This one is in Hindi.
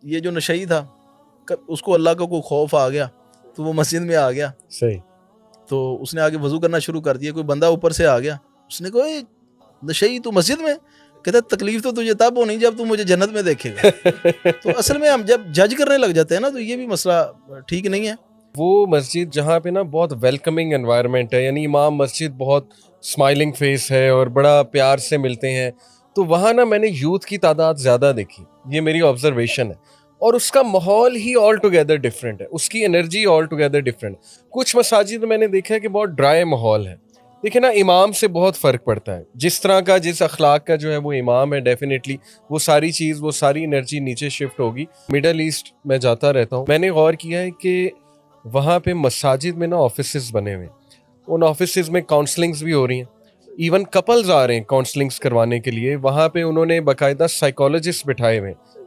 ये जो नशई था उसको अल्लाह का कोई खौफ आ गया तो वो मस्जिद में आ गया। सही। तो उसने आगे वजू करना शुरू कर दिया। कोई बंदा ऊपर से आ गया, उसने कहा ए नशई तू मस्जिद में? कहता तकलीफ तो तुझे तब होनी जब तू मुझे जन्नत में देखेगा। तो असल में हम जब जज करने लग जाते हैं ना तो ये भी मसला ठीक नहीं है। वो मस्जिद जहाँ पे ना बहुत वेलकमिंग एनवायरनमेंट है, यानी इमाम मस्जिद बहुत स्माइलिंग फेस है और बड़ा प्यार से मिलते हैं, तो वहाँ ना मैंने यूथ की तादाद ज़्यादा देखी, ये मेरी ऑब्जर्वेशन है। और उसका माहौल ही ऑल टुगेदर डिफरेंट है, उसकी एनर्जी ऑल टुगेदर डिफरेंट। कुछ मसाजिद मैंने देखा है कि बहुत ड्राई माहौल है। देखिए ना, इमाम से बहुत फ़र्क पड़ता है, जिस तरह का जिस अखलाक का जो है वो इमाम है, डेफिनेटली वो सारी चीज़ वो सारी एनर्जी नीचे शिफ्ट होगी। मिडल ईस्ट में जाता रहता हूँ, मैंने गौर किया है कि वहाँ पे मसाजिद में ना ऑफिसेज बने हुए हैं, उन ऑफिसेज में काउंसलिंग्स भी हो रही हैं, इवन कपल्स आ रहे हैं काउंसलिंग्स करवाने के लिए। वहाँ पे उन्होंने बाकायदा साइकोलॉजिस्ट बिठाए हुए हैं।